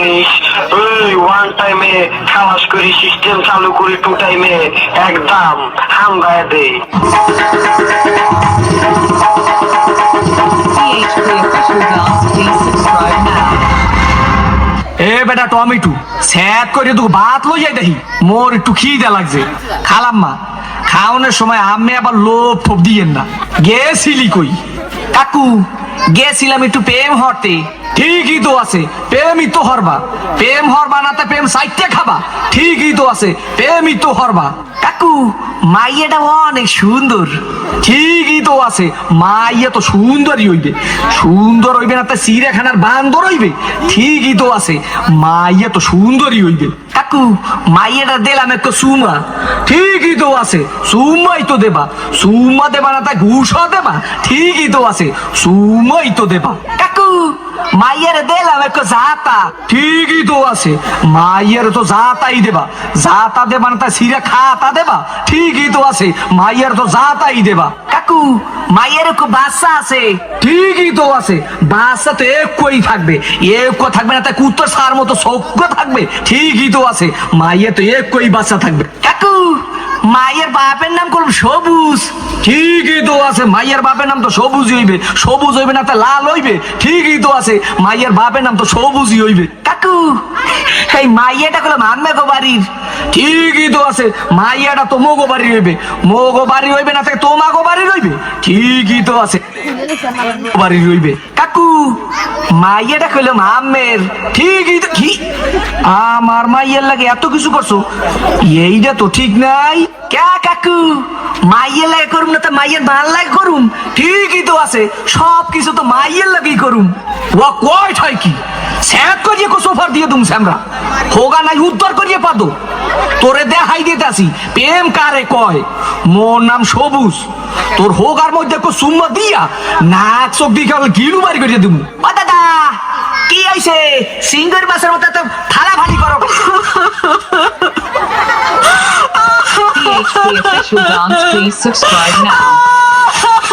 জিনিস ওই ওয়ান টাইমে খালাস করি সিস্টেম চালু করি টু টাইমে একদম হামগায় দেই THP official dance, please subscribe now. এ বেটা টমেটো স্যাপ করে তুই ভাত লই যাই দেখি মোর একটু খিদে লাগছে খালাম মা খাওয়ানোর সময় আমি আবার লোভ ফোপ দিয়েন না গেছিলি কই কাকু গেছিলাম একটু প্রেম হরতে ঠিকই তো আছে প্রেমই তো হরবা প্রেম হরবা না তা প্রেম সাইটে খাবা ঠিকই তো আছে প্রেমই তো হরবা কাকু মাইয়াটা অনেক সুন্দর ঠিকই তো আছে মাইয়া তো সুন্দরই হইবে সুন্দর হইবে না তা চিড়িয়াখানার বান্দর হইবে ঠিকই তো আছে মাইয়া তো সুন্দরই হইবে কাকু মাইয়াটা দিলাম একটু সুমা ঠিকই তো আছে সুমাই তো দেবা সুমা দেবা না তা ঘুষও দেবা ঠিকই তো আছে সুমাই তো দেবা কাকু মাইয়ের দিলাম একটু জাতা ঠিকই তো আছে মাইয়ের তো জাতাই দেবা জাতা দেবা না তা সিরা খাতা দেবা ঠিকই তো আছে মাইয়ের তো জাতাই দেবা কাকু মাইয়ের একটু বাচ্চা আছে ঠিকই তো আছে বাচ্চা তো একই থাকবে একই থাকবে না তা কুত্তর সার মতো সৌক্য থাকবে ঠিকই তো আছে মাইয়ের তো একই বাচ্চা থাকবে কাকু মায়ের বাপের নাম করব সবুজ ঠিকই তো আছে মায়ের বাপের নাম তো সবুজই হইবে সবুজ হইবে না তা লাল হইবে ঠিকই তো আছে মায়ের বাপের নাম তো সবুজই হইবে কাকু এই মাইয়াটা করলাম আম্মে গো বাড়ির ঠিকই তো আছে মাইয়াটা তো মোগো বাড়ি হইবে মোগো বাড়ি হইবে না তাকে তোমাগো বাড়ি রইবে ঠিকই তো আছে বাড়ি রইবে কাকু মাইয়াটা কইলাম আম্মের ঠিকই তো কি আমার মাইয়ের লাগে এত কিছু করছো এইটা তো ঠিক নাই কে কাকু মাইয়ের লাগে করুম না তা মাইয়ের ভাল লাগে করুম ঠিকই তো আছে সব কিছু তো মাইয়ের লাগেই করুম ও কয় হয় কি স্যাপ করিয়ে কো সোফার দিয়ে দুম স্যামরা হোগা নাই উদ্ধার করিয়ে পাদো তোরে দেখাই দিতে আসি প্রেম কারে কয় মোর নাম সবুজ তোর হোগার মধ্যে কো সুম্মা দিয়া নাক চোখ দিয়ে কেবল গিলু বাড়ি করিয়ে দিমু ও দাদা কি হইছে সিঙ্গের মাছের মতো তো ফালাফালি করো THP official dance, please subscribe now.